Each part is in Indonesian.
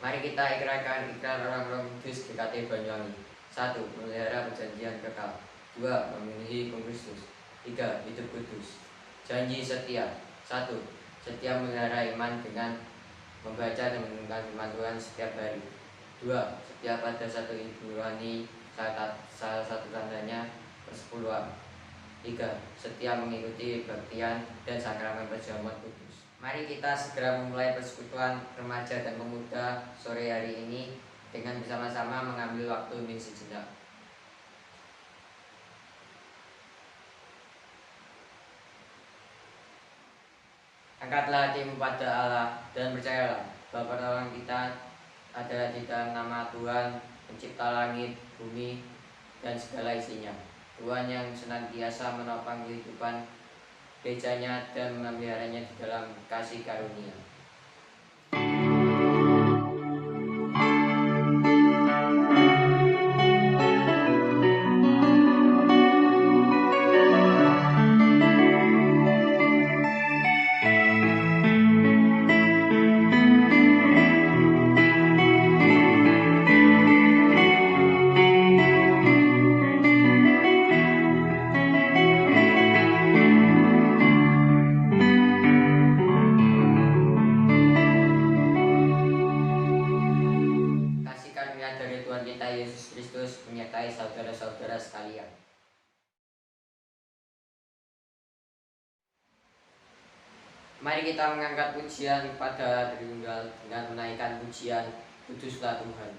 Mari kita ikrarkan ikrar orang-orang kudus GKT Banyuwangi. 1. Memelihara perjanjian kekal. 2. Memenuhi hukum Kristus. 3. Hidup kudus. Janji setia. 1. Setia memelihara iman dengan membaca dan merenungkan firman Tuhan setiap hari. 2. Setia pada satu ibu rohani, salah satu tandanya persepuluhan. 3. Setia mengikuti kebaktian dan sakramen perjamuan kudus. Mari kita segera memulai persekutuan remaja dan pemuda sore hari ini dengan bersama-sama mengambil waktu hening sejenak. Angkatlah hatimu pada Allah dan percayalah bahwa pertolongan kita adalah di dalam nama Tuhan, pencipta langit, bumi, dan segala isinya. Tuhan yang senantiasa menopang kehidupan gerejanya dan memeliharanya di dalam kasih karunia. Menyertai saudara-saudara sekalian. Mari kita mengangkat pujian pada Tritunggal dengan menaikkan pujian Kuduslah Tuhan.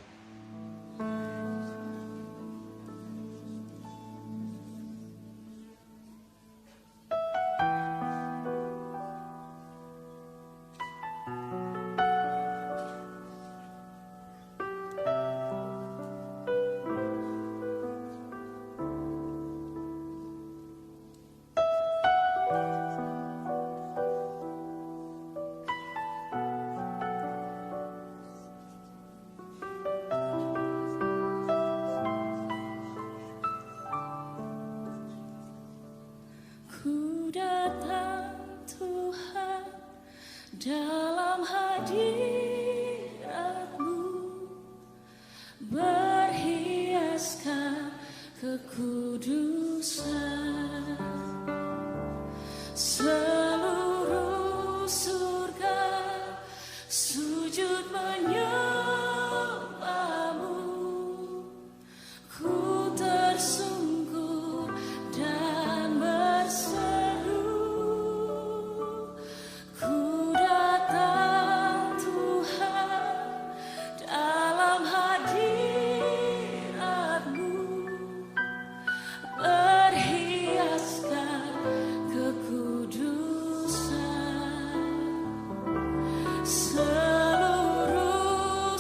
Dalam hadirat-Mu berhiaskan kekudusan, seluruh surga sujud menyembah-Mu. Ku tersungkur dan berseru, seluruh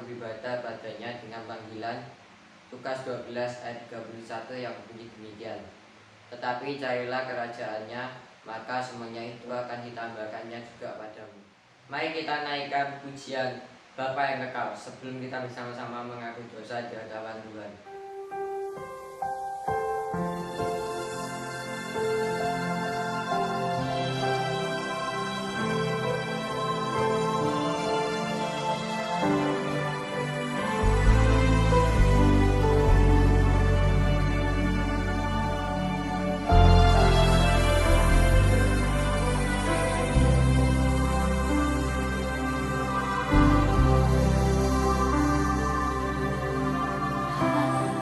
beribadah padanya dengan panggilan. Lukas 12 ayat 31 yang bunyi demikian. Tetapi carilah kerajaannya, maka semuanya itu akan ditambahkannya juga padamu. Mari kita naikkan pujian Bapa yang kekal sebelum kita bersama-sama mengaku dosa di hadapan Tuhan. Haleluya.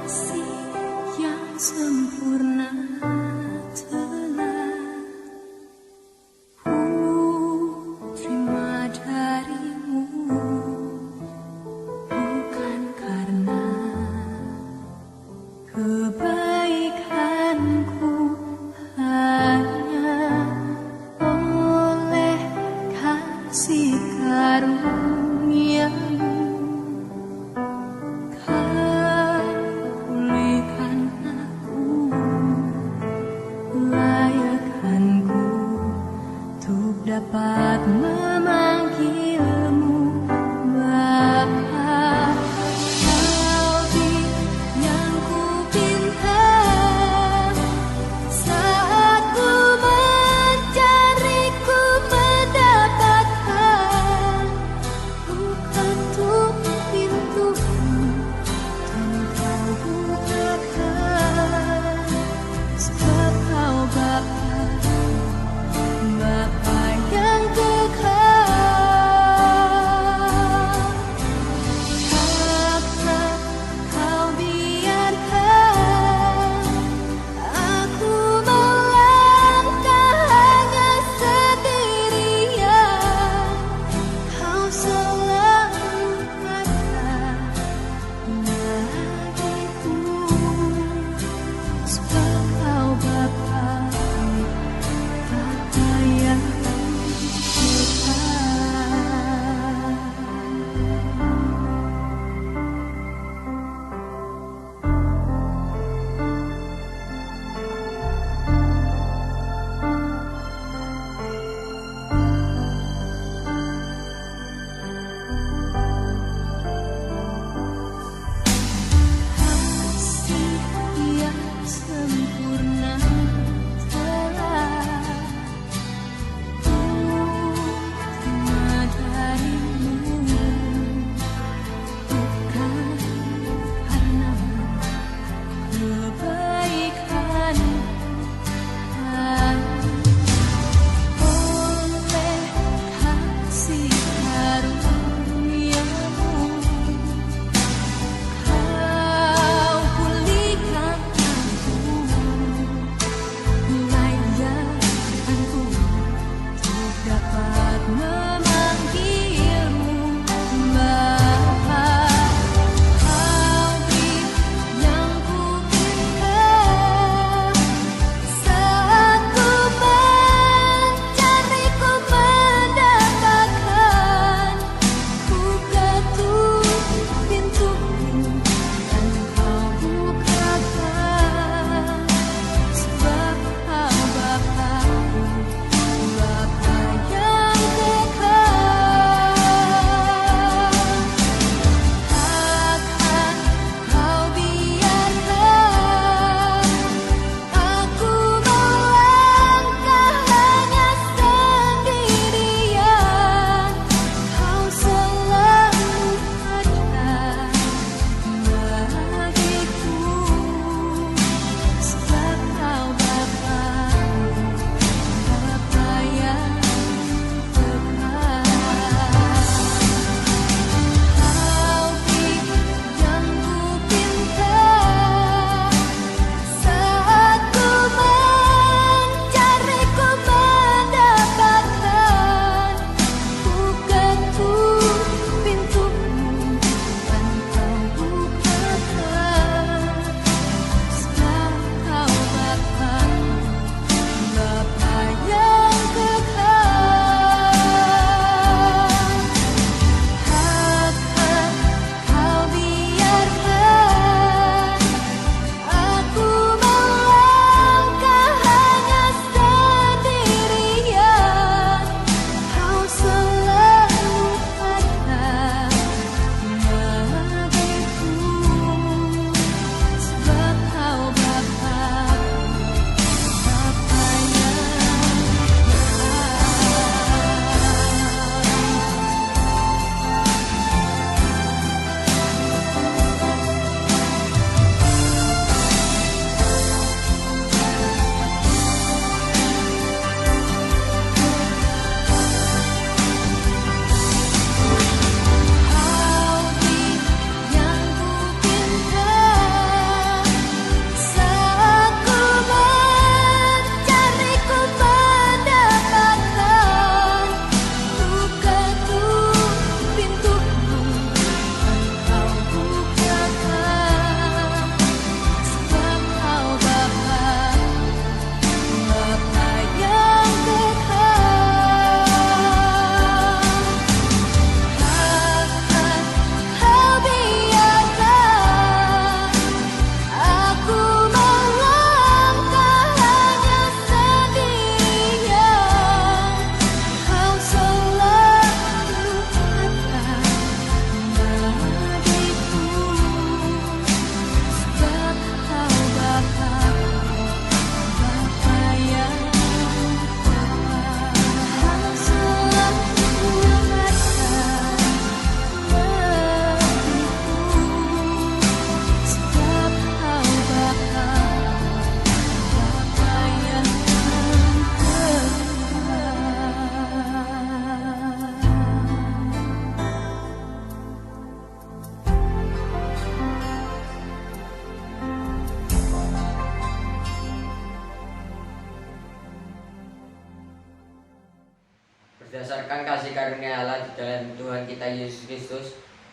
Berdasarkan kasih karunia Allah di dalam Tuhan kita Yesus Kristus,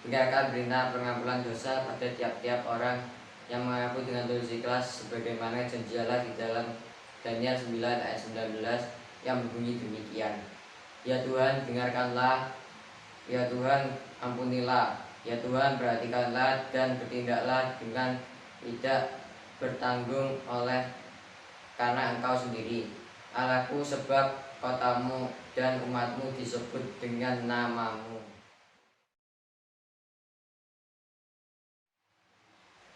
dengarkan berita pengampunan dosa pada tiap-tiap orang yang mengaku dengan tulus ikhlas, sebagaimana janji Allah di dalam Daniel 9 ayat 19 yang berbunyi demikian. Ya Tuhan, dengarkanlah. Ya Tuhan, ampunilah. Ya Tuhan, perhatikanlah dan bertindaklah dengan tidak bertanggung oleh karena Engkau sendiri, Allahku, sebab kotamu dan umatmu disebut dengan namamu.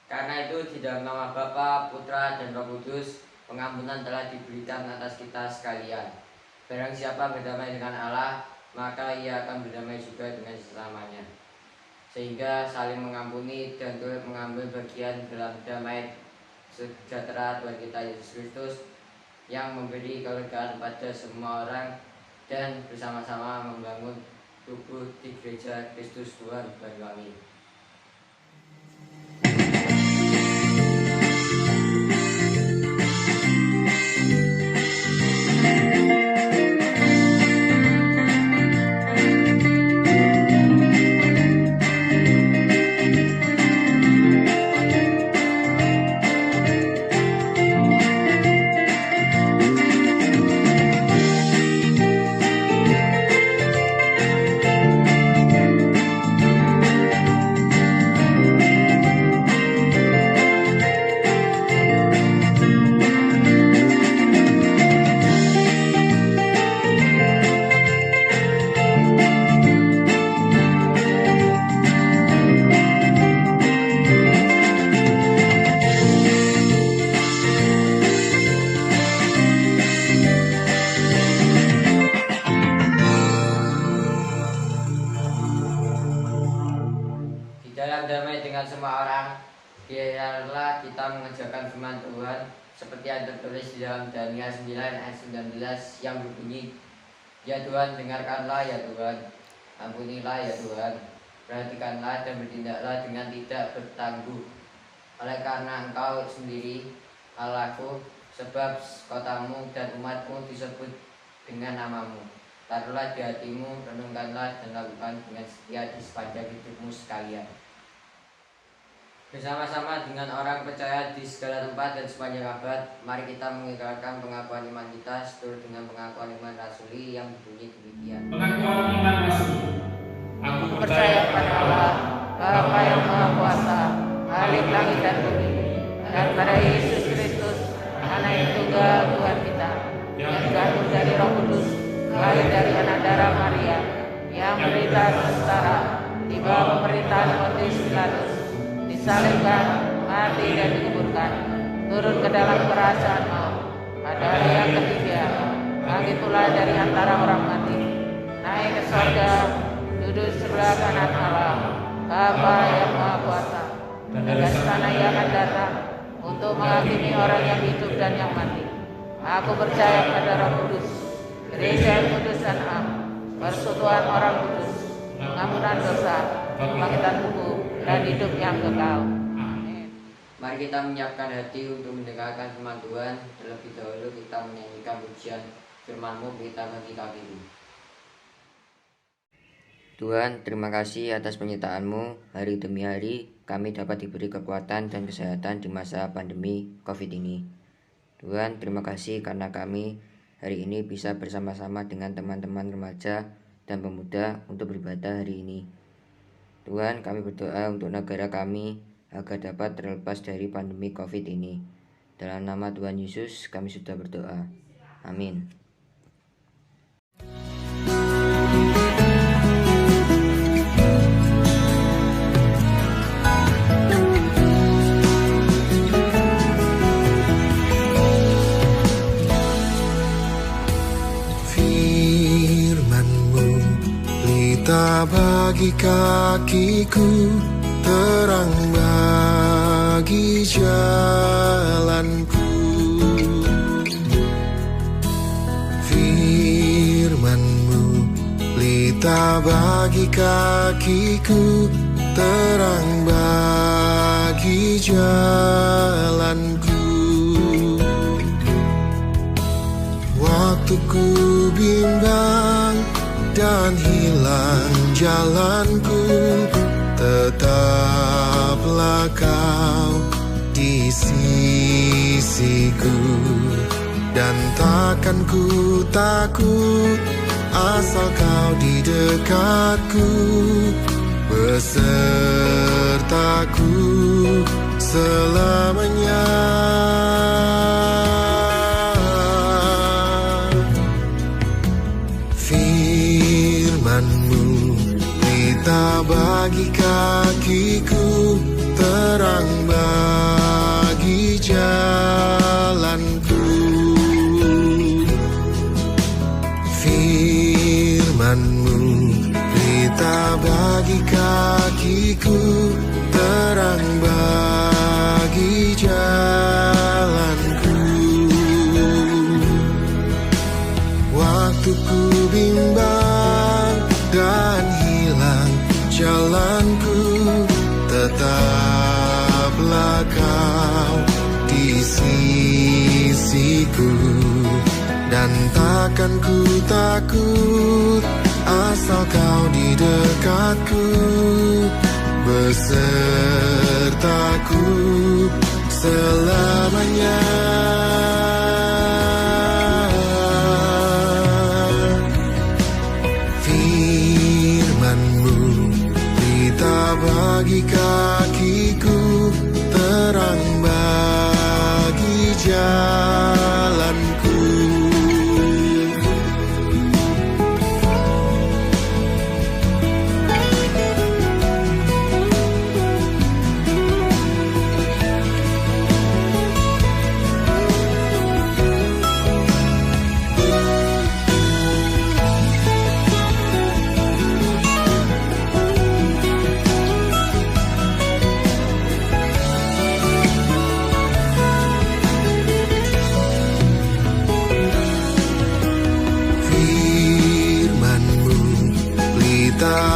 Karena itu di dalam nama Bapa, Putra, dan Roh Kudus, pengampunan telah diberikan atas kita sekalian. Barang siapa berdamai dengan Allah, maka ia akan berdamai juga dengan sesamanya. Sehingga saling mengampuni dan turut mengambil bagian dalam damai sejahtera Tuhan kita Yesus Kristus, yang memberi kelegaan pada semua orang dan bersama-sama membangun tubuh di gereja Kristus Tuhan Banyuwangi. Damai dengan semua orang, biarlah kita mengerjakan firman Tuhan seperti yang tertulis di dalam Daniel 9 ayat 19 yang berbunyi, Ya Tuhan, dengarkanlah ya Tuhan, ampunilah ya Tuhan, perhatikanlah dan bertindaklah dengan tidak bertangguh oleh karena Engkau sendiri, Allahku, sebab kotamu dan umatmu disebut dengan namamu. Taruhlah di hatimu, renungkanlah dan lakukan dengan setia di sepanjang hidupmu sekalian. Bersama-sama dengan orang percaya di segala tempat dan sepanjang abad, mari kita mengikrarkan pengakuan iman kita seturut dengan pengakuan iman rasuli yang berbunyi demikian. Pengakuan iman rasuli. Aku percaya pada Allah, Bapa yang Maha Kuasa, Khalik langit dan bumi, dan pada Yesus Kristus, Anak yang tunggal Tuhan kita, yang jatuh dari Roh Kudus, lahir dari anak darah Maria, yang menderita sengsara di bawah pemerintahan Pontius Pilatus, disalibkan, mati dan dikuburkan, turun ke dalam kerajaan maut. Pada hari yang ketiga, bangkit pula dari antara orang mati, naik ke surga, duduk sebelah kanan Allah, Bapa yang Maha Kuasa. Dan sana ia akan datang untuk menghakimi orang yang hidup dan yang mati. Aku percaya pada Roh Kudus, gereja yang kudus dan am, persekutuan orang kudus, pengampunan dosa, kebangkitan tubuh, dan hidup yang kekal. Amin. Mari kita menyiapkan hati untuk mendengarkan firman Tuhan. Terlebih dahulu kita menyanyikan pujian firman-Mu kita bagi kami. Tuhan, terima kasih atas penyertaan-Mu. Hari demi hari kami dapat diberi kekuatan dan kesehatan di masa pandemi COVID ini. Tuhan, terima kasih karena kami hari ini bisa bersama-sama dengan teman-teman remaja dan pemuda untuk beribadah hari ini. Tuhan, kami berdoa untuk negara kami agar dapat terlepas dari pandemi COVID ini. Dalam nama Tuhan Yesus kami sudah berdoa. Amin. Bagi kakiku, terang bagi jalanku. Firman-Mu pelita bagi kakiku, terang bagi jalanku. Waktu ku bimbang dan hilang jalanku, tetaplah kau di sisiku. Dan takkan ku takut asal kau di dekatku, besertaku selamanya. Firman-Mu pelita bagi kakiku, terang bagi jalanku. Firman-Mu pelita bagi kakiku, terang bagi jalanku. Waktu ku bimbang dan hilang jalanku, tetaplah kau di sisiku. Dan takkan ku takut asal kau di dekatku, besertaku selamanya. Firman-Mu pelita bagi kakiku, terang bagi jalanku.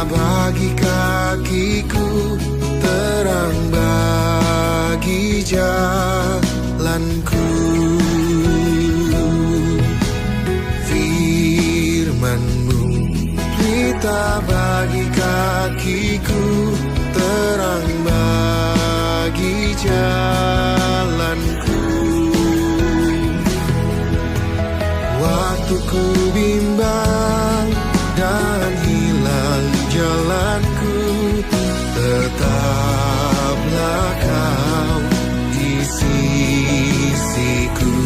Bagi kakiku, terang bagi jalanku. Firman-Mu pelita bagi kakiku, terang bagi jalanku. Waktu ku bimbang dan hilang jalanku, tetaplah kau di sisiku.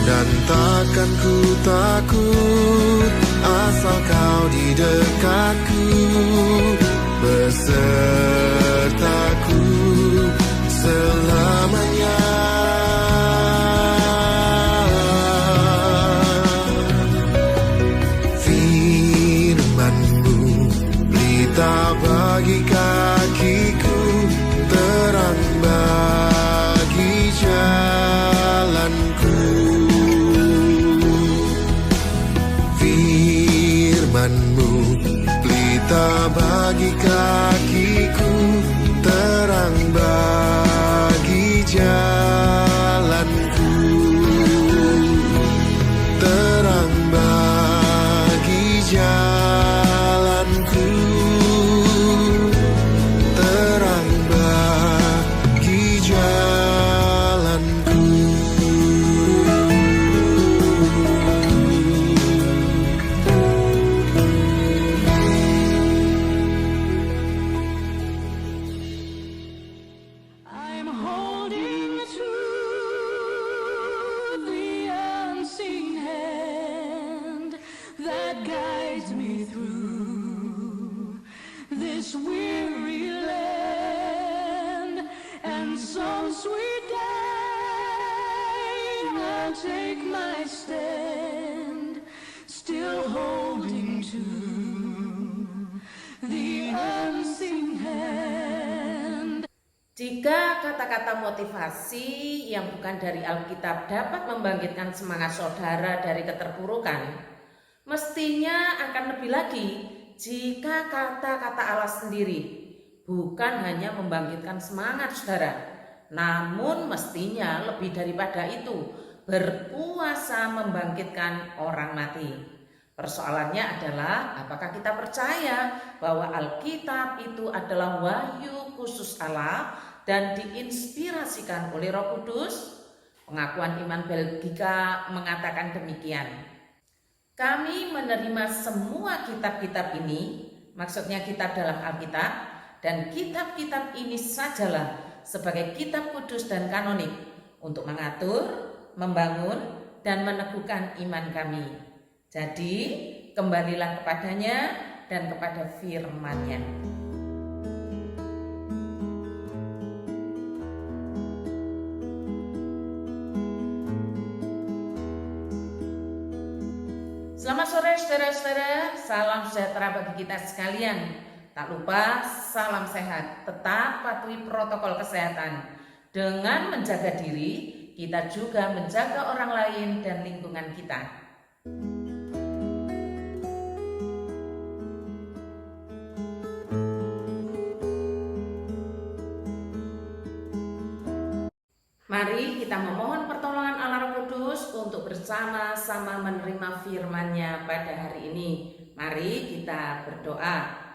Dan takkan ku takut asal kau di dekatku, besertaku selamanya. Firman-Mu pelita bagi kakiku, terang bagi jalanku. Firman-Mu pelita bagi kakiku, terang bagi jalanku. Terang bagi jalanku, terang bagi jalanku. I'm holding to the unseen hand that guides me through this weary land, and some sweet day I'll take my stand, still holding to the unseen hand. Jika kata-kata motivasi yang bukan dari Alkitab dapat membangkitkan semangat saudara dari keterpurukan, mestinya akan lebih lagi jika kata-kata Allah sendiri bukan hanya membangkitkan semangat saudara, namun mestinya lebih daripada itu berkuasa membangkitkan orang mati. Persoalannya adalah apakah kita percaya bahwa Alkitab itu adalah wahyu khusus Allah dan diinspirasikan oleh Roh Kudus? Pengakuan iman Belgika mengatakan demikian. Kami menerima semua kitab-kitab ini, maksudnya kitab dalam Alkitab, dan kitab-kitab ini sajalah sebagai kitab kudus dan kanonik untuk mengatur, membangun, dan meneguhkan iman kami. Jadi, kembalilah kepadanya dan kepada firman-Nya. Selamat sore saudara-saudara, salam sejahtera bagi kita sekalian. Tak lupa salam sehat, tetap patuhi protokol kesehatan. Dengan menjaga diri, kita juga menjaga orang lain dan lingkungan kita. Mari kita memohon pertolongan Allah Roh Kudus untuk bersama-sama menerima firman-Nya pada hari ini. Mari kita berdoa.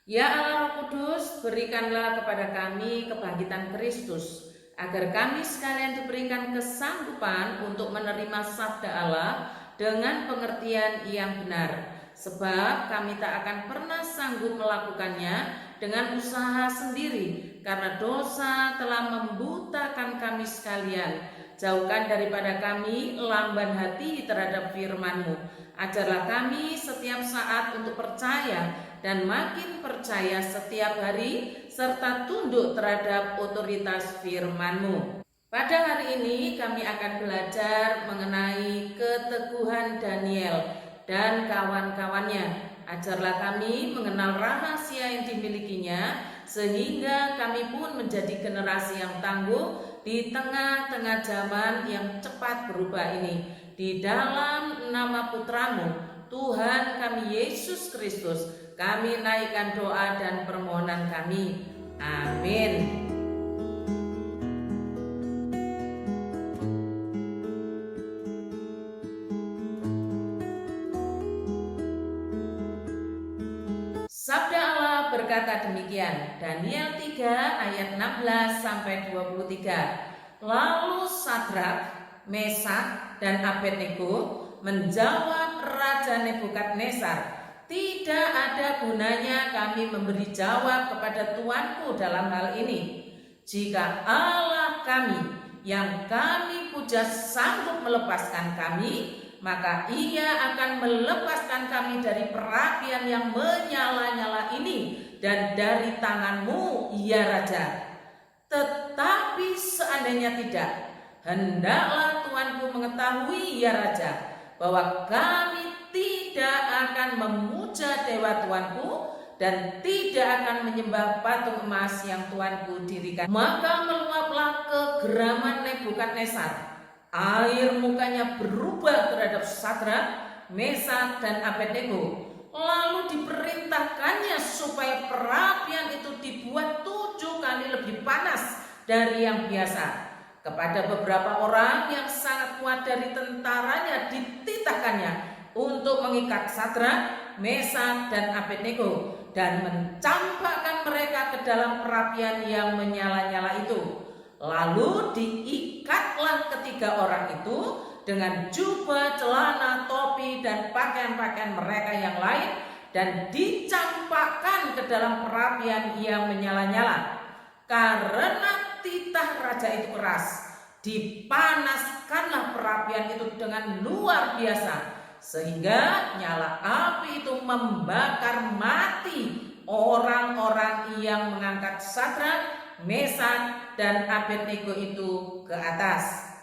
Ya Allah Roh Kudus, berikanlah kepada kami kebangkitan Kristus, agar kami sekalian diberikan kesanggupan untuk menerima sabda Allah dengan pengertian yang benar. Sebab kami tak akan pernah sanggup melakukannya dengan usaha sendiri, karena dosa telah membutakan kami sekalian. Jauhkan daripada kami lamban hati terhadap firman-Mu. Ajarlah kami setiap saat untuk percaya dan makin percaya setiap hari, serta tunduk terhadap otoritas firman-Mu. Pada hari ini kami akan belajar mengenai keteguhan Daniel dan kawan-kawannya. Ajarlah kami mengenal rahasia yang dimilikinya, sehingga kami pun menjadi generasi yang tangguh di tengah-tengah zaman yang cepat berubah ini. Di dalam nama Putra-Mu, Tuhan kami Yesus Kristus, kami naikkan doa dan permohonan kami. Amin. Sabda Allah berkata demikian, Daniel 3 ayat 16 sampai 23. Lalu Sadrak, Mesak, dan Abednego menjawab Raja Nebukadnezar, tidak ada gunanya kami memberi jawab kepada tuanku dalam hal ini. Jika Allah kami yang kami puja sanggup melepaskan kami, maka Ia akan melepaskan kami dari perapian yang menyala-nyala ini dan dari tangan-Mu, ya Raja. Tetapi seandainya tidak, hendaklah tuanku mengetahui, ya Raja, bahwa kami tidak akan memuja dewa tuanku dan tidak akan menyembah patung emas yang tuanku dirikan. Maka meluaplah kegeraman Nebukadnezar. Air mukanya berubah terhadap Sadrak, Mesak, dan Abednego. Lalu diperintahkannya supaya perapian itu dibuat 7 kali lebih panas dari yang biasa. Kepada beberapa orang yang sangat kuat dari tentaranya dititahkannya untuk mengikat Sadrak, Mesak, dan Abednego dan mencampakkan mereka ke dalam perapian yang menyala-nyala itu. Lalu diikatlah ketiga orang itu dengan jubah, celana, topi, dan pakaian-pakaian mereka yang lain dan dicampakkan ke dalam perapian yang menyala-nyala. Karena titah raja itu keras, dipanaskanlah perapian itu dengan luar biasa, sehingga nyala api itu membakar mati orang-orang yang mengangkat Sadrak, Mesak, dan Abednego itu ke atas.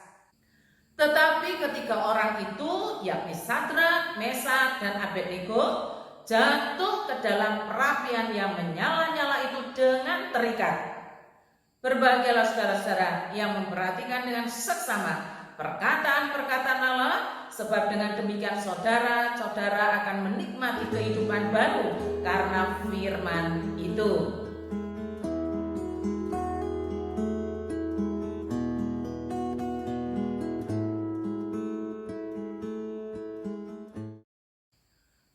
Tetapi ketika orang itu, yakni Sadrak, Mesak, dan Abednego, jatuh ke dalam perapian yang menyala-nyala itu dengan terikat. Berbahagialah saudara-saudara yang memperhatikan dengan seksama perkataan-perkataan Allah, sebab dengan demikian saudara-saudara akan menikmati kehidupan baru karena firman itu.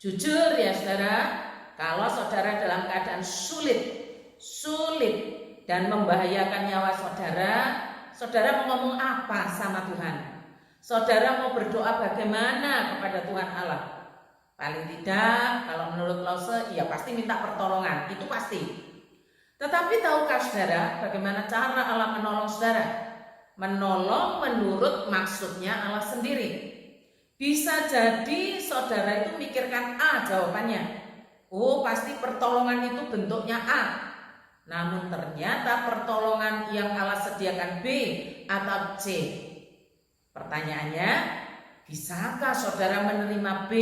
Jujur ya saudara, kalau saudara dalam keadaan sulit dan membahayakan nyawa saudara, saudara mau ngomong apa sama Tuhan? Saudara mau berdoa bagaimana kepada Tuhan Allah? Paling tidak, kalau menurut Lose, ya pasti minta pertolongan, itu pasti. Tetapi tahukah saudara bagaimana cara Allah menolong saudara? Menolong menurut maksudnya Allah sendiri. Bisa jadi saudara itu mikirkan A jawabannya. Oh, pasti pertolongan itu bentuknya A. Namun ternyata pertolongan yang Allah sediakan B atau C. Pertanyaannya, bisakah saudara menerima B,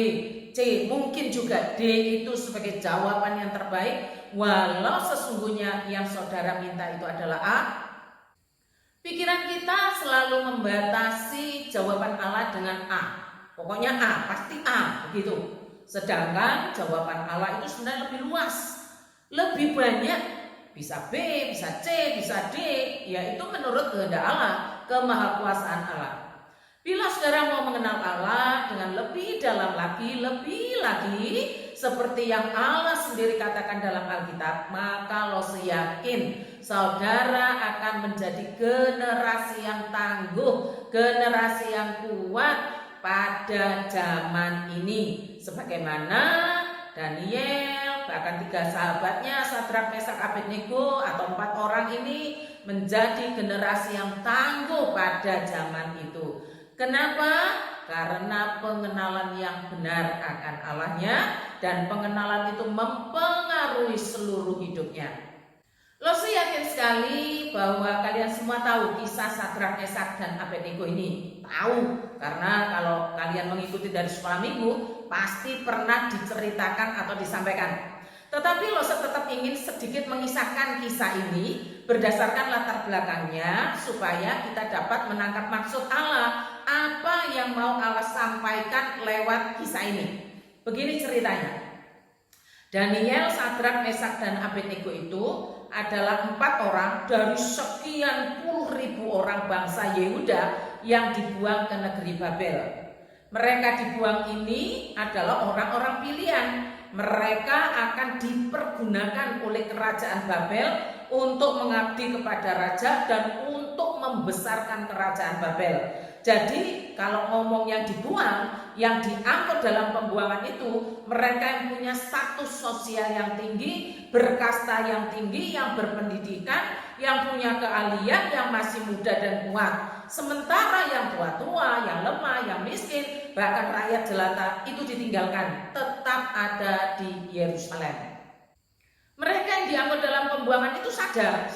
C, mungkin juga D itu sebagai jawaban yang terbaik, walau sesungguhnya yang saudara minta itu adalah A? Pikiran kita selalu membatasi jawaban Allah dengan A. Pokoknya A, pasti A, begitu. Sedangkan jawaban Allah itu sebenarnya lebih luas, lebih banyak. Bisa B, bisa C, bisa D, yaitu menurut kehendak Allah, kemahakuasaan Allah. Bila saudara mau mengenal Allah dengan lebih dalam lagi, lebih lagi seperti yang Allah sendiri katakan dalam Alkitab, maka Lose yakin saudara akan menjadi generasi yang tangguh, generasi yang kuat pada zaman ini. Sebagaimana Daniel, bahkan 3 sahabatnya, Sadrak, Mesak, Abednego atau 4 orang ini menjadi generasi yang tangguh pada zaman itu. Kenapa? Karena pengenalan yang benar akan Allahnya dan pengenalan itu mempengaruhi seluruh hidupnya. Lose yakin sekali bahwa kalian semua tahu kisah Sadrak, Mesak, dan Abednego ini. Tahu, karena kalau kalian mengikuti dari sekolah minggu pasti pernah diceritakan atau disampaikan. Tetapi Lose tetap ingin sedikit mengisahkan kisah ini berdasarkan latar belakangnya supaya kita dapat menangkap maksud Allah, apa yang mau Allah sampaikan lewat kisah ini. Begini ceritanya. Daniel, Sadrak, Mesak, dan Abednego itu adalah 4 orang dari sekian puluh ribu orang bangsa Yehuda yang dibuang ke negeri Babel. Mereka dibuang ini adalah orang-orang pilihan. Mereka akan dipergunakan oleh kerajaan Babel untuk mengabdi kepada raja dan untuk membesarkan kerajaan Babel. Jadi kalau ngomong yang dibuang, yang diangkut dalam pembuangan itu, mereka yang punya status sosial yang tinggi, berkasta yang tinggi, yang berpendidikan, yang punya keahlian, yang masih muda dan kuat. Sementara yang tua-tua, yang lemah, yang miskin, bahkan rakyat jelata itu ditinggalkan, tetap ada di Yerusalem. Mereka yang diangkut dalam pembuangan itu sadar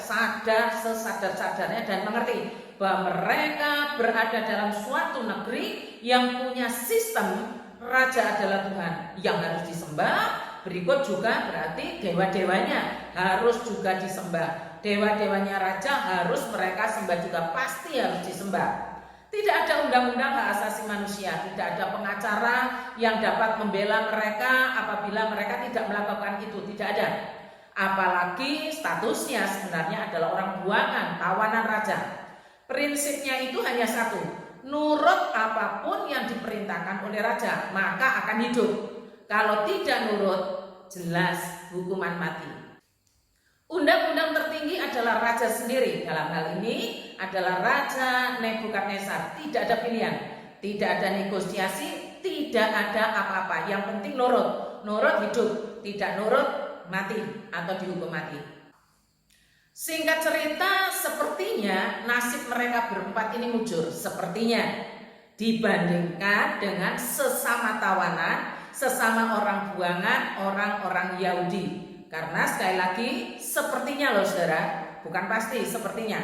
sesadar-sadarnya dan mengerti bahwa mereka berada dalam suatu negeri yang punya sistem raja adalah Tuhan yang harus disembah. Berikut juga berarti dewa-dewanya harus juga disembah. Dewa-dewanya raja harus mereka sembah juga, pasti harus disembah. Tidak ada undang-undang hak asasi manusia, tidak ada pengacara yang dapat membela mereka apabila mereka tidak melakukan itu, tidak ada. Apalagi statusnya sebenarnya adalah orang buangan, tawanan raja. Prinsipnya itu hanya satu, nurut apapun yang diperintahkan oleh raja, maka akan hidup. Kalau tidak nurut, jelas hukuman mati. Undang-undang tertinggi adalah raja sendiri. Dalam hal ini adalah Raja Nebukadnezar. Tidak ada pilihan, tidak ada negosiasi, tidak ada apa-apa. Yang penting nurut. Nurut hidup, tidak nurut mati atau dihukum mati. Singkat cerita, sepertinya nasib mereka berempat ini mujur. Sepertinya dibandingkan dengan sesama tawanan, sesama orang buangan, orang-orang Yahudi. Karena sekali lagi sepertinya loh saudara, bukan pasti, sepertinya.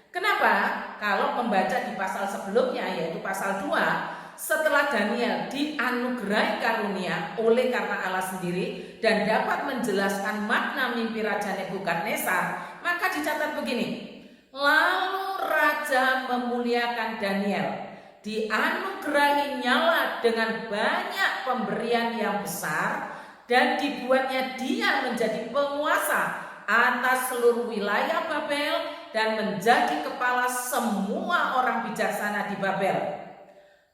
Kenapa? Kalau membaca di pasal sebelumnya yaitu pasal 2, setelah Daniel dianugerahi karunia oleh karena Allah sendiri dan dapat menjelaskan makna mimpi Raja Nebukadnezar, maka dicatat begini. Lalu raja memuliakan Daniel, dianugerahi nyala dengan banyak pemberian yang besar, dan dibuatnya dia menjadi penguasa atas seluruh wilayah Babel dan menjadi kepala semua orang bijaksana di Babel.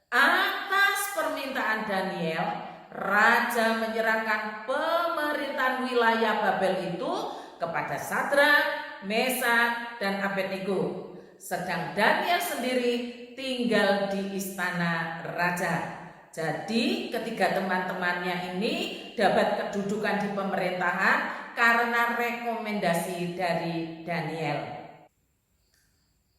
Atas permintaan Daniel, raja menyerahkan pemerintahan wilayah Babel itu kepada Sadrak, Mesak, dan Abednego. Sedang Daniel sendiri tinggal di istana raja. Jadi ketiga teman-temannya ini dapat kedudukan di pemerintahan karena rekomendasi dari Daniel.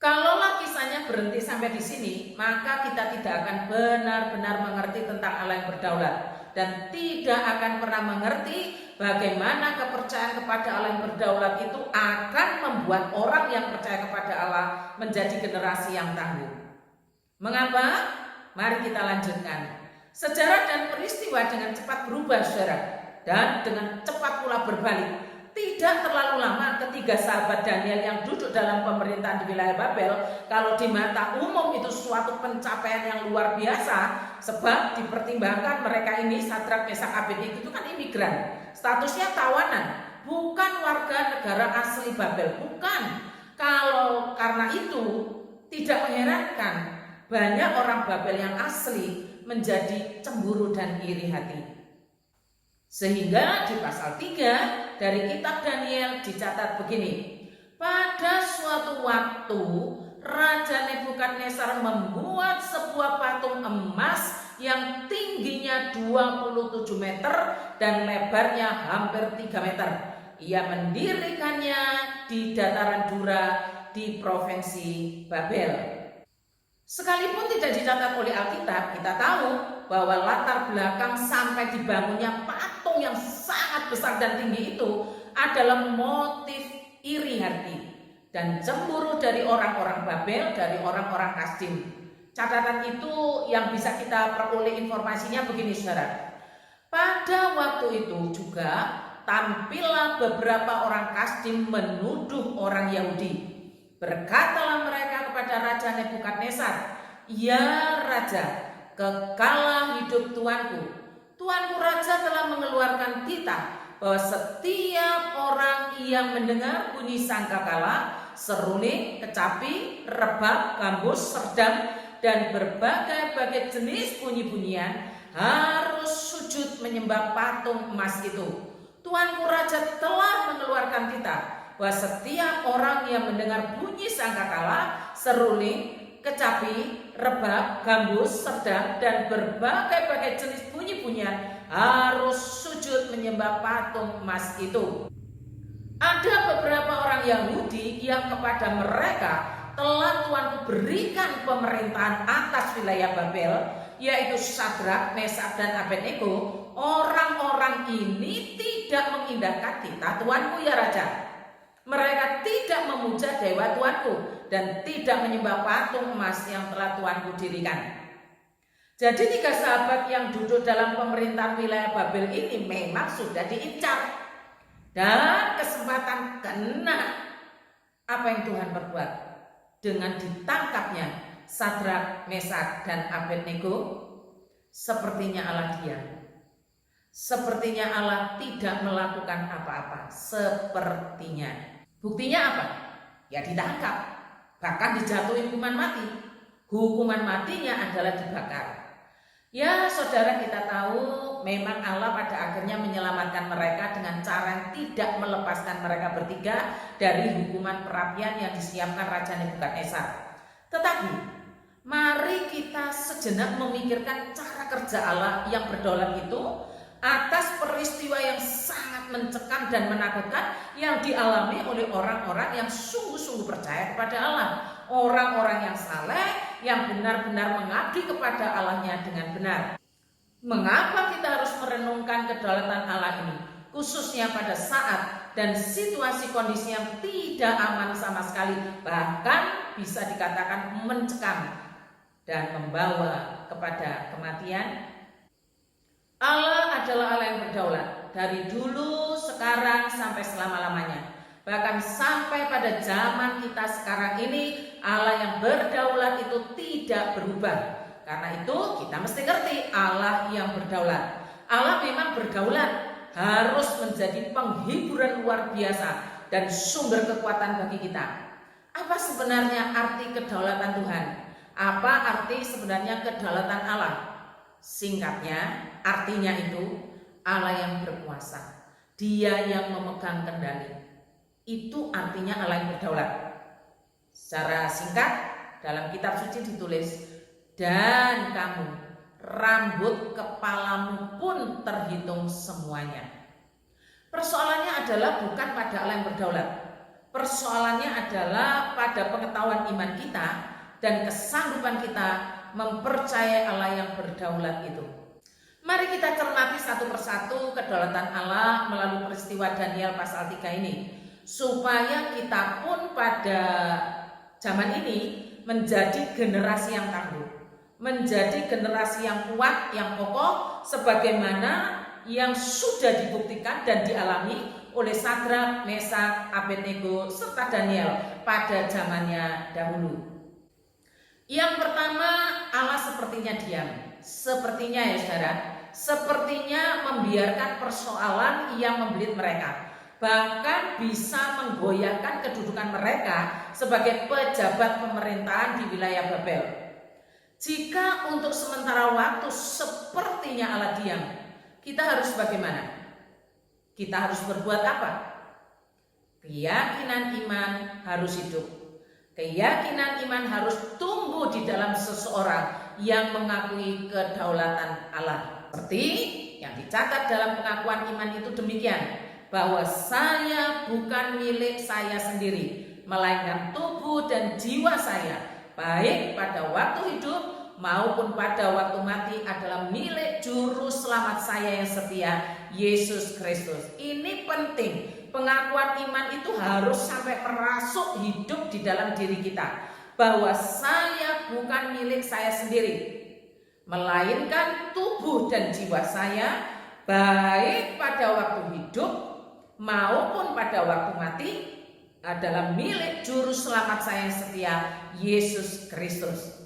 Kalaulah kisahnya berhenti sampai di sini, maka kita tidak akan benar-benar mengerti tentang Allah yang berdaulat dan tidak akan pernah mengerti bagaimana kepercayaan kepada Allah yang berdaulat itu akan membuat orang yang percaya kepada Allah menjadi generasi yang tangguh. Mengapa? Mari kita lanjutkan. Sejarah dan peristiwa dengan cepat berubah, saudara, dan dengan cepat pula berbalik. Tidak terlalu lama ketiga sahabat Daniel yang duduk dalam pemerintahan di wilayah Babel, kalau di mata umum itu suatu pencapaian yang luar biasa, sebab dipertimbangkan mereka ini Sadrak, Mesak, Abednego itu kan imigran, statusnya tawanan, bukan warga negara asli Babel, bukan. Kalau karena itu tidak mengherankan banyak orang Babel yang asli menjadi cemburu dan iri hati. Sehingga di pasal 3 dari kitab Daniel dicatat begini. Pada suatu waktu Raja Nebukadnezar membuat sebuah patung emas yang tingginya 27 meter dan lebarnya hampir 3 meter. Ia mendirikannya di dataran Dura di provinsi Babel. Sekalipun tidak dicatat oleh Alkitab, kita tahu bahwa latar belakang sampai dibangunnya patung yang sangat besar dan tinggi itu adalah motif iri hati dan cemburu dari orang-orang Babel, dari orang-orang Kasdim. Catatan itu yang bisa kita peroleh informasinya begini, saudara. Pada waktu itu juga tampillah beberapa orang Kasdim menuduh orang Yahudi. Berkatalah mereka kepada Raja Nebukadnezar, "Ya Raja, kekalah hidup tuanku. Tuanku Raja telah mengeluarkan titah bahwa setiap orang yang mendengar bunyi sangkakala, seruling, kecapi, rebab, gambus, serdam, dan berbagai-bagai jenis bunyi-bunyian harus sujud menyembah patung emas itu. Tuanku Raja telah mengeluarkan titah bahwa setiap orang yang mendengar bunyi sangkakala, seruling, kecapi, rebab, gambus, serdam, dan berbagai-bagai jenis bunyi-bunyian harus sujud menyembah patung emas itu." Ada beberapa orang Yahudi yang kepada mereka telah Tuanku berikan pemerintahan atas wilayah Babel, yaitu Sadrak, Mesak, dan Abednego. Orang-orang ini tidak mengindahkan titah Tuanku, ya Raja. Mereka tidak memuja dewa Tuanku dan tidak menyembah patung emas yang telah Tuanku dirikan. Jadi tiga sahabat yang duduk dalam pemerintahan wilayah Babel ini memang sudah diincar. Dan kesempatan kena. Apa yang Tuhan perbuat? Dengan ditangkapnya Sadrak, Mesak, dan Abednego, sepertinya Allah diam. Sepertinya Allah tidak melakukan apa-apa. Sepertinya. Buktinya apa? Ya ditangkap. Bahkan dijatuhi hukuman mati. Hukuman matinya adalah dibakar. Ya saudara, kita tahu memang Allah pada akhirnya menyelamatkan mereka dengan cara yang tidak melepaskan mereka bertiga dari hukuman perapian yang disiapkan Raja Nebukadnezar. Tetapi mari kita sejenak memikirkan cara kerja Allah yang berdaulat itu atas peristiwa yang sangat mencekam dan menakutkan yang dialami oleh orang-orang yang sungguh-sungguh percaya kepada Allah. Orang-orang yang saleh, yang benar-benar mengabdi kepada Allahnya dengan benar. Mengapa kita harus merenungkan kedaulatan Allah ini? Khususnya pada saat dan situasi kondisi yang tidak aman sama sekali, bahkan bisa dikatakan mencekam dan membawa kepada kematian. Allah adalah Allah yang berdaulat dari dulu, sekarang, sampai selama-lamanya. Bahkan sampai pada zaman kita sekarang ini, Allah yang berdaulat itu tidak berubah. Karena itu kita mesti ngerti Allah yang berdaulat. Allah memang berdaulat, harus menjadi penghiburan luar biasa dan sumber kekuatan bagi kita. Apa sebenarnya arti kedaulatan Tuhan? Apa arti sebenarnya kedaulatan Allah? Singkatnya, artinya itu Allah yang berkuasa, Dia yang memegang kendali. Itu artinya Allah yang berdaulat. Secara singkat, dalam kitab suci ditulis, dan kamu, rambut kepalamu pun terhitung semuanya. Persoalannya adalah bukan pada Allah yang berdaulat. Persoalannya adalah pada pengetahuan iman kita dan kesanggupan kita mempercayai Allah yang berdaulat itu. Mari kita cermati satu persatu kedaulatan Allah melalui peristiwa Daniel pasal 3 ini, supaya kita pun pada zaman ini menjadi generasi yang tangguh, menjadi generasi yang kuat, yang kokoh, sebagaimana yang sudah dibuktikan dan dialami oleh Sadrak, Mesak, Abednego serta Daniel pada zamannya dahulu. Yang pertama, Allah sepertinya diam. Sepertinya ya saudara, sepertinya membiarkan persoalan yang membelit mereka, bahkan bisa menggoyahkan kedudukan mereka sebagai pejabat pemerintahan di wilayah Babel. Jika untuk sementara waktu sepertinya Allah diam, kita harus bagaimana? Kita harus berbuat apa? Keyakinan iman harus hidup. Keyakinan iman harus tumbuh di dalam seseorang yang mengakui kedaulatan Allah. Seperti yang dicatat dalam pengakuan iman itu demikian, bahwa saya bukan milik saya sendiri, melainkan tubuh dan jiwa saya, baik pada waktu hidup maupun pada waktu mati adalah milik juru selamat saya yang setia, Yesus Kristus. Ini penting. Pengakuan iman itu harus sampai merasuk hidup di dalam diri kita, bahwa saya bukan milik saya sendiri, melainkan tubuh dan jiwa saya, baik pada waktu hidup maupun pada waktu mati adalah milik juru selamat saya yang setia, Yesus Kristus.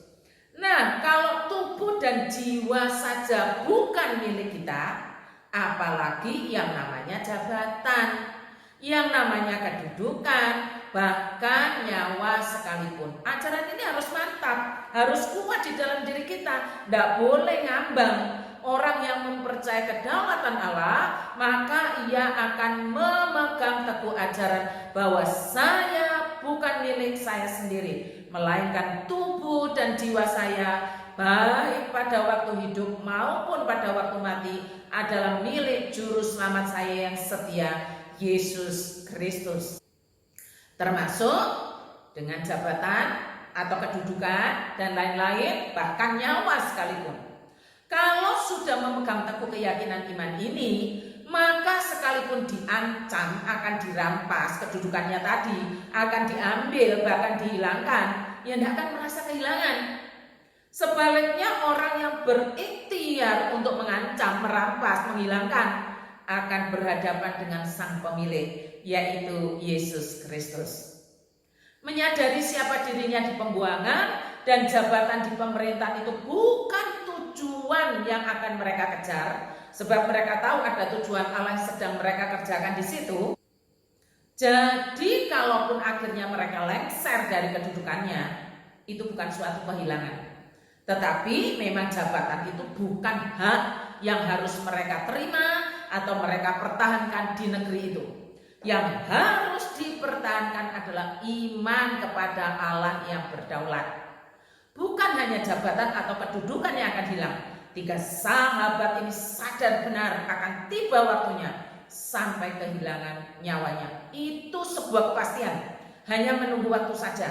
Nah, kalau tubuh dan jiwa saja bukan milik kita, apalagi yang namanya jabatan, yang namanya kedudukan, bahkan nyawa sekalipun. Ajaran ini harus mantap, harus kuat di dalam diri kita, tidak boleh ngambang. Orang yang mempercayai kedaulatan Allah, maka ia akan memegang teguh ajaran bahwa saya bukan milik saya sendiri, melainkan tubuh dan jiwa saya, baik pada waktu hidup maupun pada waktu mati adalah milik juru selamat saya yang setia, Yesus Kristus. Termasuk dengan jabatan atau kedudukan dan lain-lain, bahkan nyawa sekalipun. Kalau sudah memegang teguh keyakinan iman ini, maka sekalipun diancam akan dirampas kedudukannya tadi, akan diambil, bahkan dihilangkan, ya tidak akan merasa kehilangan. Sebaliknya orang yang berikhtiar untuk mengancam, merampas, menghilangkan akan berhadapan dengan sang pemilik, yaitu Yesus Kristus. Menyadari siapa dirinya di pembuangan dan jabatan di pemerintahan itu bukan tujuan yang akan mereka kejar, sebab mereka tahu ada tujuan Allah yang sedang mereka kerjakan di situ. Jadi kalaupun akhirnya mereka lengser dari kedudukannya, itu bukan suatu kehilangan. Tetapi memang jabatan itu bukan hak yang harus mereka terima atau mereka pertahankan di negeri itu. Yang harus dipertahankan adalah iman kepada Allah yang berdaulat. Bukan hanya jabatan atau kedudukan yang akan hilang. 3 sahabat ini sadar benar akan tiba waktunya sampai kehilangan nyawanya. Itu sebuah kepastian, hanya menunggu waktu saja.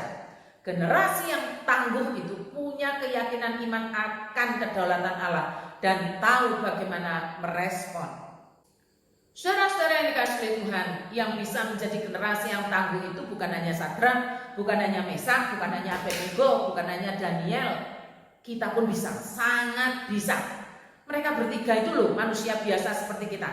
Generasi yang tangguh itu punya keyakinan iman akan kedaulatan Allah dan tahu bagaimana merespon. Saudara-saudara yang dikasihi Tuhan, yang bisa menjadi generasi yang tangguh itu bukan hanya Sadrak, bukan hanya Mesak, bukan hanya Abednego, bukan hanya Daniel. Kita pun bisa, sangat bisa. Mereka bertiga itu loh manusia biasa seperti kita.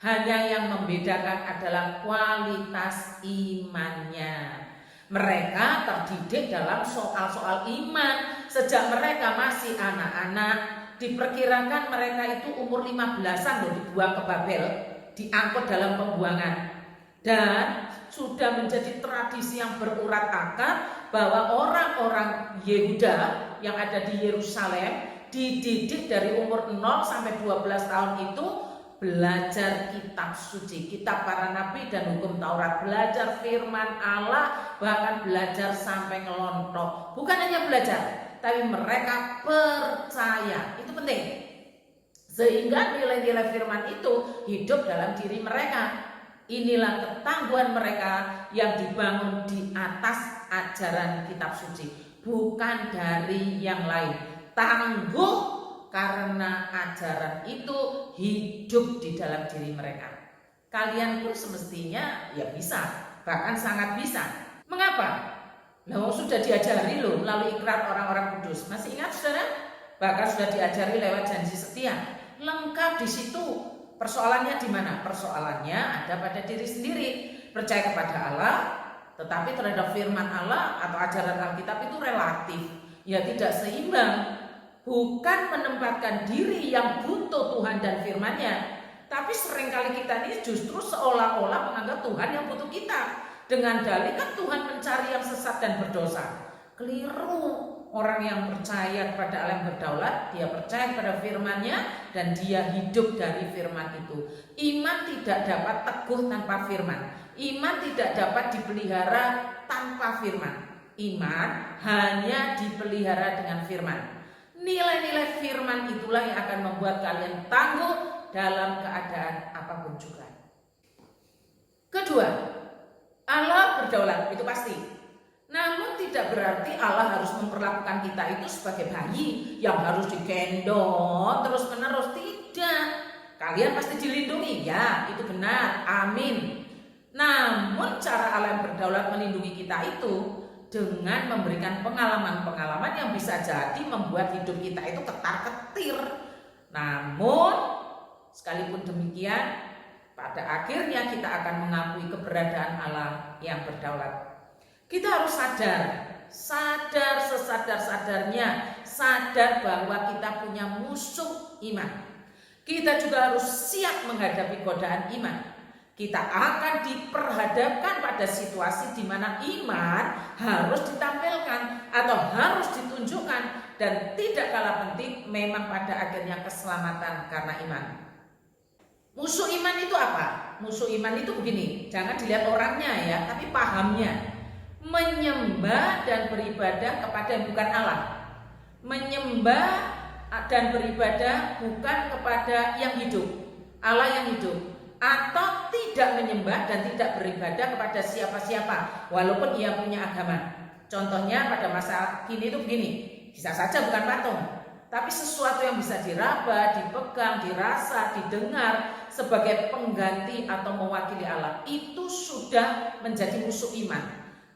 Hanya yang membedakan adalah kualitas imannya. Mereka terdidik dalam soal-soal iman sejak mereka masih anak-anak. Diperkirakan mereka itu umur 15-an loh dibuang ke Babel, diangkut dalam pembuangan. Dan sudah menjadi tradisi yang berurat akar bahwa orang-orang Yehuda yang ada di Yerusalem dididik dari umur 0 sampai 12 tahun itu belajar kitab suci, kitab para nabi dan hukum Taurat, belajar firman Allah, bahkan belajar sampai ngelontok. Bukan hanya belajar, tapi mereka percaya. Itu penting. Sehingga nilai-nilai firman itu hidup dalam diri mereka. Inilah ketangguhan mereka yang dibangun di atas ajaran kitab suci, bukan dari yang lain. Tangguh karena ajaran itu hidup di dalam diri mereka. Kalian pun semestinya ya bisa, bahkan sangat bisa. Mengapa? Loh, sudah diajari loh melalui ikrar orang-orang kudus. Masih ingat saudara? Bahkan sudah diajari lewat janji setia. Lengkap di situ. Persoalannya di mana? Persoalannya ada pada diri sendiri. Percaya kepada Allah, tetapi terhadap firman Allah atau ajaran Alkitab itu relatif, ya tidak seimbang. Bukan menempatkan diri yang butuh Tuhan dan firman-Nya, tapi seringkali kita ini justru seolah-olah menganggap Tuhan yang butuh kita. Dengan dalih kan Tuhan mencari yang sesat dan berdosa. Keliru. Orang yang percaya kepada Allah yang berdaulat, dia percaya kepada firman-Nya dan dia hidup dari firman itu. Iman tidak dapat teguh tanpa firman. Iman tidak dapat dipelihara tanpa firman. Iman hanya dipelihara dengan firman. Nilai-nilai firman itulah yang akan membuat kalian tangguh dalam keadaan apapun juga. Kedua, Allah berdaulat, itu pasti. Namun tidak berarti Allah harus memperlakukan kita itu sebagai bayi yang harus digendong terus-menerus. Tidak. Kalian pasti dilindungi, ya itu benar, amin. Namun cara Allah yang berdaulat melindungi kita itu dengan memberikan pengalaman-pengalaman yang bisa jadi membuat hidup kita itu ketar-ketir. Namun sekalipun demikian, pada akhirnya kita akan mengakui keberadaan Allah yang berdaulat. Kita harus sadar sesadar-sadarnya, sadar bahwa kita punya musuh iman. Kita juga harus siap menghadapi godaan iman. Kita akan diperhadapkan pada situasi di mana iman harus ditampilkan atau harus ditunjukkan, dan tidak kalah penting memang pada akhirnya keselamatan karena iman. Musuh iman itu apa? Musuh iman itu begini, jangan dilihat orangnya ya, tapi pahamnya. Menyembah dan beribadah kepada yang bukan Allah. Menyembah dan beribadah bukan kepada yang hidup, Allah yang hidup. Atau tidak menyembah dan tidak beribadah kepada siapa-siapa walaupun ia punya agama. Contohnya pada masa kini itu begini, bisa saja bukan patung, tapi sesuatu yang bisa diraba, dipegang, dirasa, didengar sebagai pengganti atau mewakili Allah. Itu sudah menjadi musuh iman,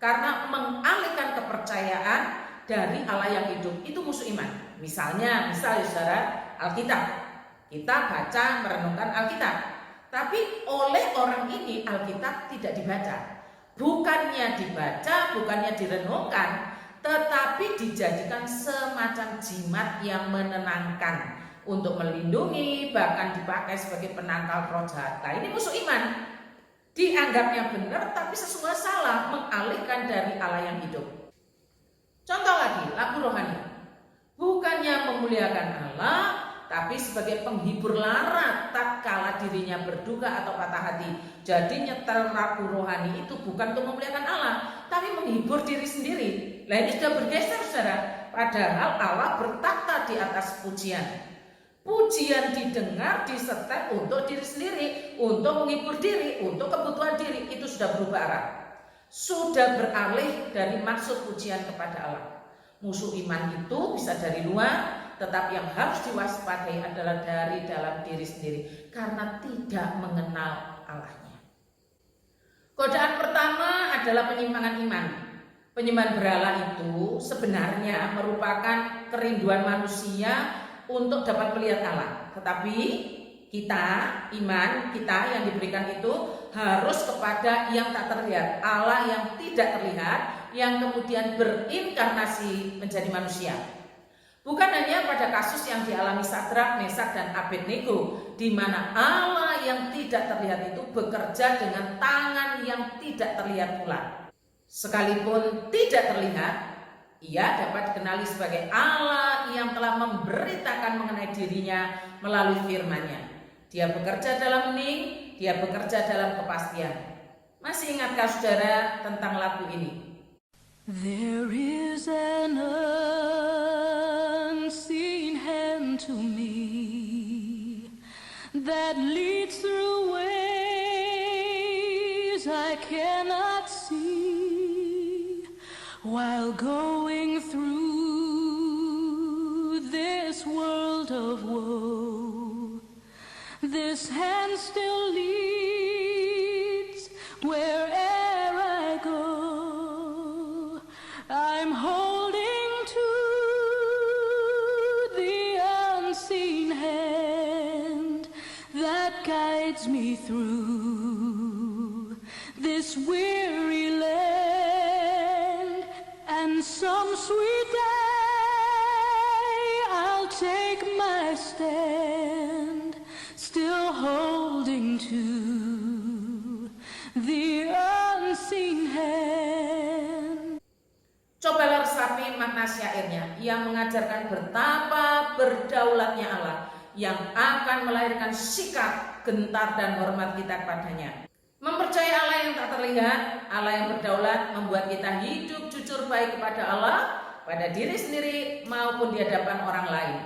karena mengalihkan kepercayaan dari Allah yang hidup. Itu musuh iman. Misalnya saudara, Alkitab, kita baca merenungkan Alkitab, tapi oleh orang ini Alkitab tidak dibaca. Bukannya dibaca, bukannya direnungkan, tetapi dijadikan semacam jimat yang menenangkan untuk melindungi, bahkan dipakai sebagai penangkal roh jahat. Nah, ini musuh iman. Dianggapnya benar tapi sesungguhnya salah, mengalihkan dari Allah yang hidup. Contoh lagi, lagu rohani. Bukannya memuliakan Allah, tapi sebagai penghibur lara tatkala dirinya berduka atau patah hati. Jadi nyetel lagu rohani itu bukan untuk memuliakan Allah, tapi menghibur diri sendiri. Nah, ini sudah bergeser saudara. Padahal Allah bertata di atas pujian. Pujian didengar, disetel untuk diri sendiri, untuk menghibur diri, untuk kebutuhan diri. Itu sudah berubah arah. Sudah beralih dari maksud pujian kepada Allah. Musuh iman itu bisa dari luar, tetapi yang harus diwaspadai adalah dari dalam diri sendiri, karena tidak mengenal Allahnya. Godaan pertama adalah penyimpangan iman. Penyembahan berhala itu sebenarnya merupakan kerinduan manusia untuk dapat melihat Allah. Tetapi kita, iman kita yang diberikan itu harus kepada yang tak terlihat, Allah yang tidak terlihat, yang kemudian berinkarnasi menjadi manusia. Bukan hanya pada kasus yang dialami Sadrak, Mesak, dan Abednego, di mana Allah yang tidak terlihat itu bekerja dengan tangan yang tidak terlihat pula. Sekalipun tidak terlihat, Ia dapat dikenali sebagai Allah yang telah memberitakan mengenai dirinya melalui firman-Nya. Dia bekerja dalam hening, dia bekerja dalam kepastian. Masih ingatkah saudara tentang lagu ini? There is an unseen hand to me that leads through ways I cannot see, while going through this world of woe. This hand still leads where'er I go. I'm holding to the unseen hand that guides me through this weary land, and some sweet day I'll take my stand, still holding to the unseen hand. Cobalah resapi makna syairnya yang mengajarkan betapa berdaulatnya Allah yang akan melahirkan sikap gentar dan hormat kita kepadanya. Mempercayai Allah yang tak terlihat, Allah yang berdaulat, membuat kita hidup jujur baik kepada Allah, pada diri sendiri maupun di hadapan orang lain.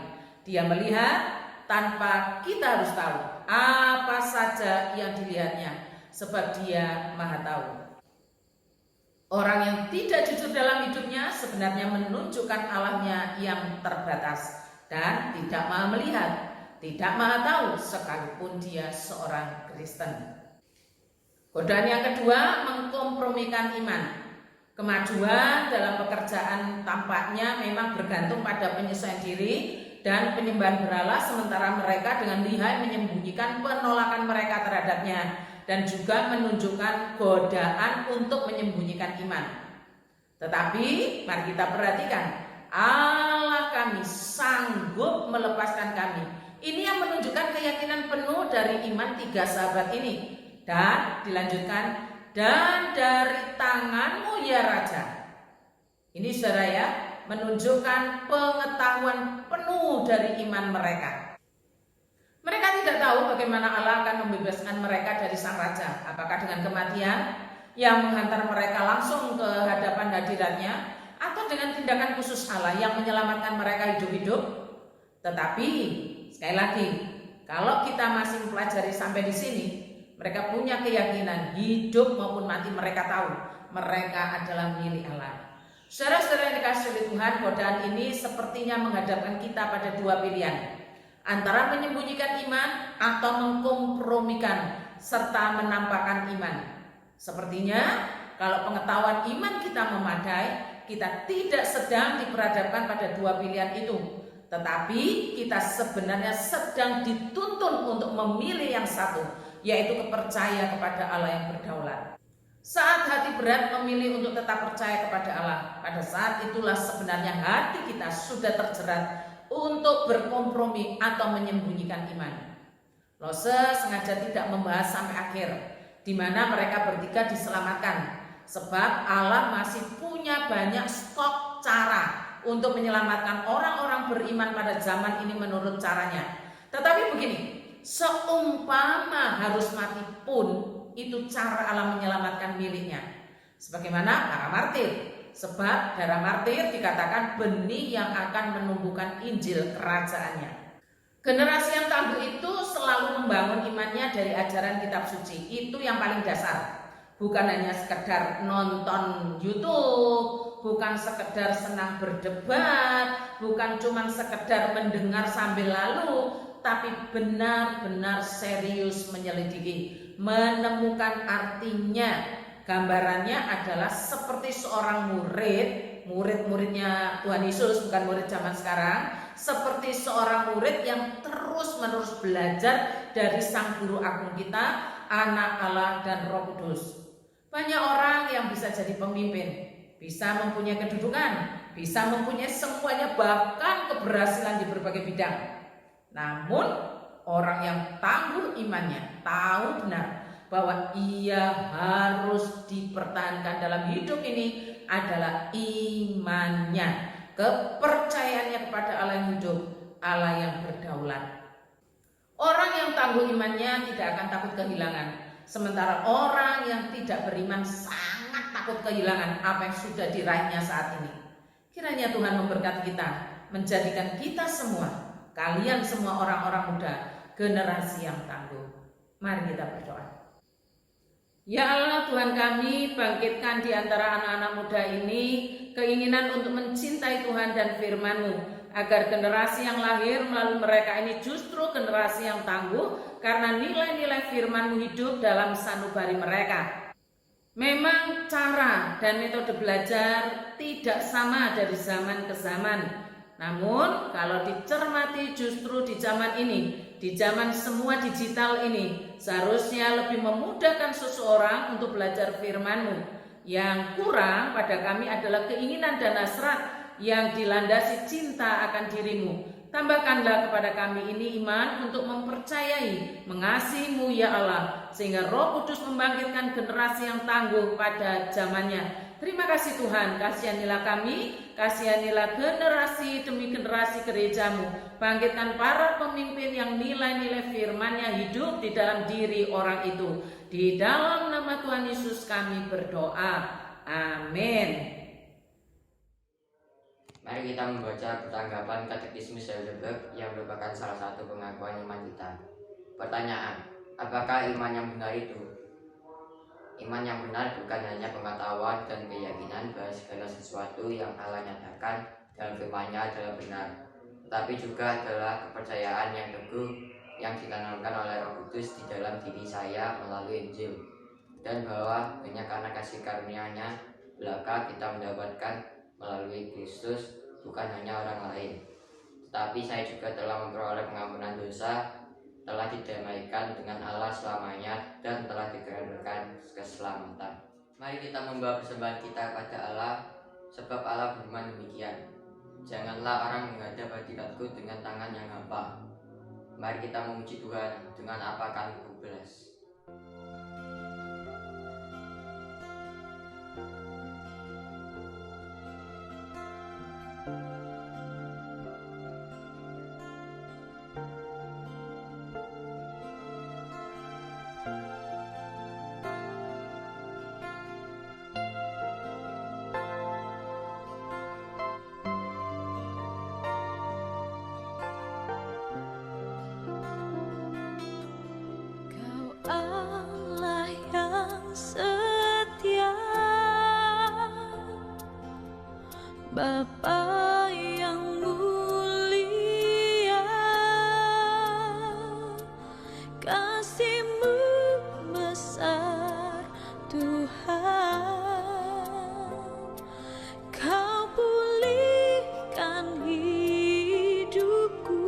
Dia melihat tanpa kita harus tahu apa saja yang dilihatnya, sebab Dia Maha Tahu. Orang yang tidak jujur dalam hidupnya sebenarnya menunjukkan Allahnya yang terbatas dan tidak maha melihat, tidak maha tahu sekalipun dia seorang Kristen. Godaan yang kedua, mengkompromikan iman. Kemajuan dalam pekerjaan tampaknya memang bergantung pada penyesuaian diri dan penyembahan berhala, sementara mereka dengan lihai menyembunyikan penolakan mereka terhadapnya dan juga menunjukkan godaan untuk menyembunyikan iman. Tetapi mari kita perhatikan, Allah kami sanggup melepaskan kami. Ini yang menunjukkan keyakinan penuh dari iman tiga sahabat ini. Dan dilanjutkan, dan dari tanganmu ya Raja. Ini saudara ya, menunjukkan pengetahuan penuh dari iman mereka. Mereka tidak tahu bagaimana Allah akan membebaskan mereka dari sang raja. Apakah dengan kematian yang menghantar mereka langsung ke hadapan hadiratnya, atau dengan tindakan khusus Allah yang menyelamatkan mereka hidup-hidup. Tetapi sekali lagi, kalau kita masih mempelajari sampai di sini, mereka punya keyakinan hidup maupun mati mereka tahu mereka adalah milik Allah. Saudara-saudara yang dikasihi oleh Tuhan, godaan ini sepertinya menghadapkan kita pada dua pilihan, antara menyembunyikan iman atau mengkompromikan serta menampakkan iman. Sepertinya kalau pengetahuan iman kita memadai, kita tidak sedang diperhadapkan pada dua pilihan itu, tetapi kita sebenarnya sedang dituntun untuk memilih yang satu, yaitu kepercayaan kepada Allah yang berdaulat. Saat hati berat memilih untuk tetap percaya kepada Allah, pada saat itulah sebenarnya hati kita sudah terjerat untuk berkompromi atau menyembunyikan iman. Lose sengaja tidak membahas sampai akhir, di mana mereka bertiga diselamatkan, sebab Allah masih punya banyak stok cara untuk menyelamatkan orang-orang beriman pada zaman ini menurut caranya. Tetapi begini, seumpama harus mati pun, itu cara Allah menyelamatkan miliknya. Sebagaimana para martir, sebab darah martir dikatakan benih yang akan menumbuhkan Injil kerajaannya. Generasi yang tangguh itu selalu membangun imannya dari ajaran kitab suci. Itu yang paling dasar. Bukan hanya sekedar nonton YouTube, bukan sekedar senang berdebat, bukan cuma sekedar mendengar sambil lalu, tapi benar-benar serius menyelidiki, menemukan artinya. Gambarannya adalah seperti seorang murid-muridnya Tuhan Yesus, bukan murid zaman sekarang, seperti seorang murid yang terus-menerus belajar dari sang guru agung kita, Anak Allah dan Roh Kudus. Banyak orang yang bisa jadi pemimpin, bisa mempunyai kedudukan, bisa mempunyai semuanya, bahkan keberhasilan di berbagai bidang. Namun orang yang tangguh imannya tahu benar bahwa ia harus dipertahankan dalam hidup ini adalah imannya, kepercayaannya kepada Allah yang hidup, Allah yang berdaulat. Orang yang tangguh imannya tidak akan takut kehilangan, sementara orang yang tidak beriman sangat takut kehilangan apa yang sudah diraihnya saat ini. Kiranya Tuhan memberkati kita, menjadikan kita semua, kalian semua orang-orang muda, generasi yang tangguh. Mari kita berdoa. Ya Allah Tuhan kami, bangkitkan di antara anak-anak muda ini keinginan untuk mencintai Tuhan dan firman-Mu, agar generasi yang lahir melalui mereka ini justru generasi yang tangguh karena nilai-nilai firman-Mu hidup dalam sanubari mereka. Memang cara dan metode belajar tidak sama dari zaman ke zaman. Namun kalau dicermati justru di zaman ini, di zaman semua digital ini, seharusnya lebih memudahkan seseorang untuk belajar firman-Mu. Yang kurang pada kami adalah keinginan dan hasrat yang dilandasi cinta akan diri-Mu. Tambahkanlah kepada kami ini iman untuk mempercayai, mengasihi-Mu ya Allah, sehingga Roh Kudus membangkitkan generasi yang tangguh pada zamannya. Terima kasih Tuhan, kasihanilah kami, kasihanilah generasi demi generasi gereja-Mu. Bangkitkan para pemimpin yang nilai-nilai firman-Nya hidup di dalam diri orang itu. Di dalam nama Tuhan Yesus kami berdoa. Amin. Mari kita membaca pertanggapan Katekismus Heidelberg yang merupakan salah satu pengakuan iman kita. Pertanyaan, apakah iman yang benar itu? Iman yang benar bukan hanya pengetahuan dan keyakinan bahwa segala sesuatu yang Allah nyatakan dalam firman-Nya adalah benar, tetapi juga adalah kepercayaan yang teguh yang ditanamkan oleh Roh Kudus di dalam diri saya melalui Injil, dan bahwa hanya karena kasih karunia-Nya belaka kita mendapatkan melalui Kristus, bukan hanya orang lain, tetapi saya juga telah memperoleh pengampunan dosa, telah didamaikan dengan Allah selamanya, dan telah dikarenakan keselamatan. Mari kita membawa persembahan kita kepada Allah, sebab Allah berfirman demikian, janganlah orang menghadap hadikatku dengan tangan yang hampa. Mari kita memuji Tuhan dengan apa kami berbelas. Allah yang setia, Bapa yang mulia, kasih-Mu besar Tuhan, Kau pulihkan hidupku.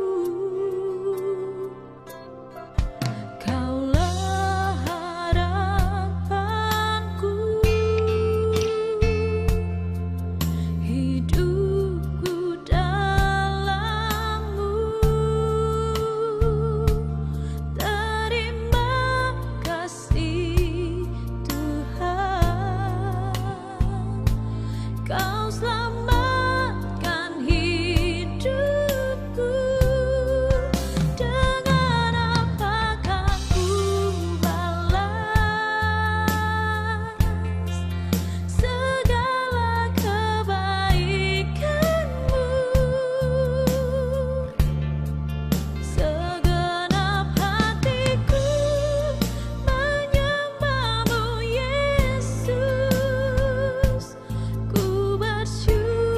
Yesus, ku bersyukur.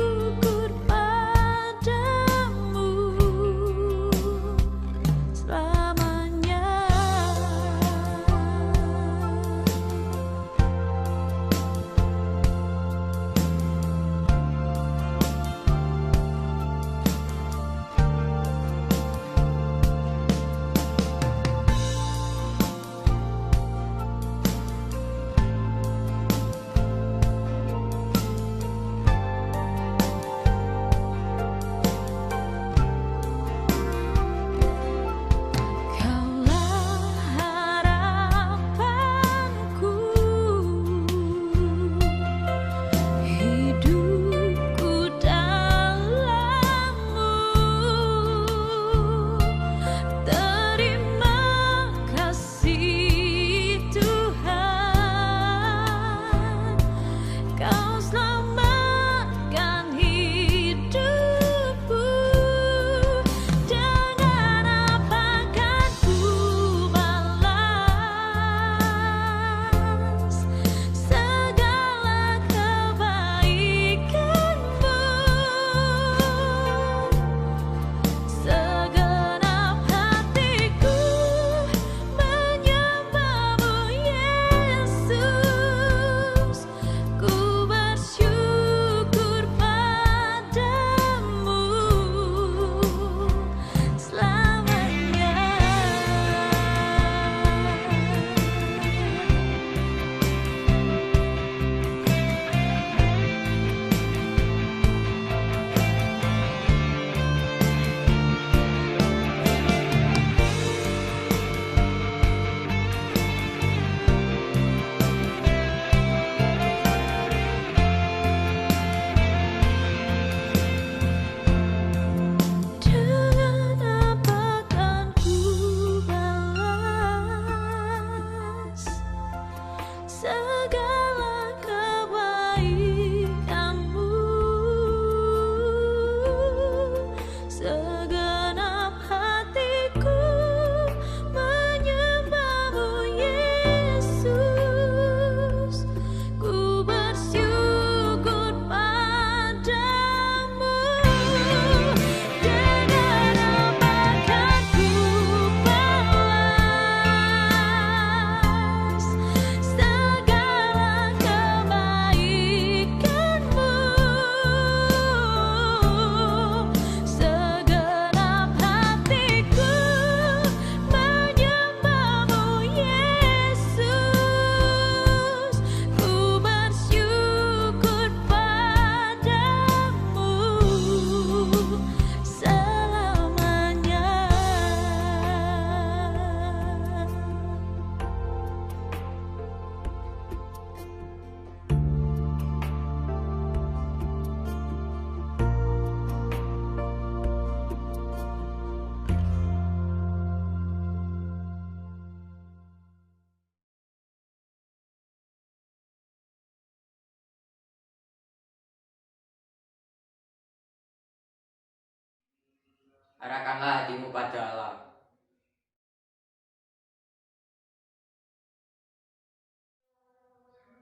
Arahkanlah hatimu pada Allah.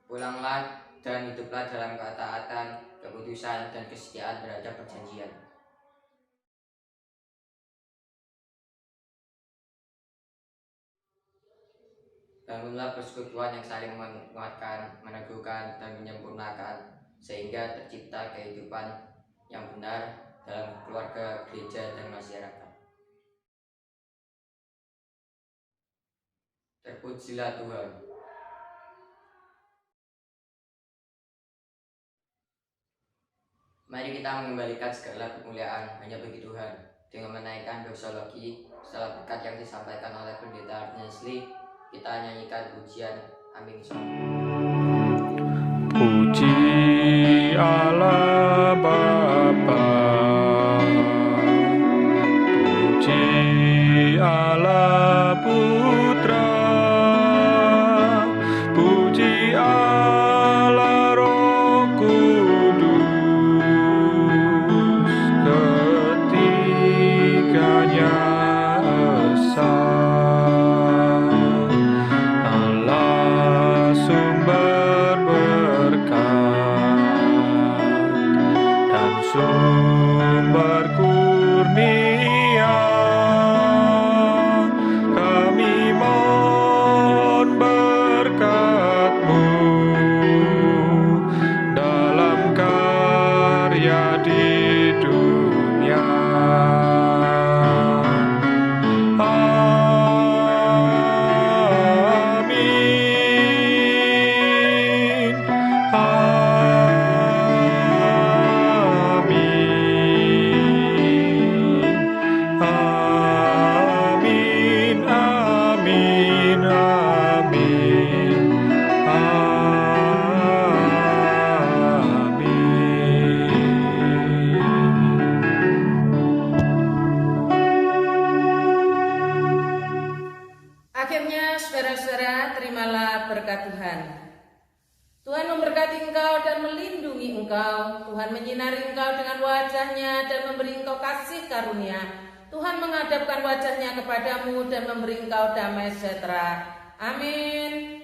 Pulanglah dan hiduplah dalam ketaatan, keputusan, dan kesetiaan terhadap perjanjian. Bangunlah persekutuan yang saling menguatkan, meneguhkan, dan menyempurnakan, sehingga tercipta kehidupan yang benar dalam keluarga, gereja, dan masyarakat. Terpujilah Tuhan. Mari kita mengembalikan segala kemuliaan hanya bagi Tuhan dengan menaikkan doksologi setelah berkat yang disampaikan oleh Pendeta Arnesli. Kita nyanyikan pujian Amin. Puji Allah Bapa, puji Allah Putra, puji Allah Roh Kudus, ketiganya esa. Sumber kurnia, kami mohon berkat-Mu dalam karya di dunia. Akhirnya, saudara-saudara, terimalah berkat Tuhan. Tuhan memberkati engkau dan melindungi engkau. Tuhan menyinari engkau dengan wajah-Nya dan memberi engkau kasih karunia. Tuhan menghadapkan wajah-Nya kepadamu dan memberi engkau damai sejahtera. Amin.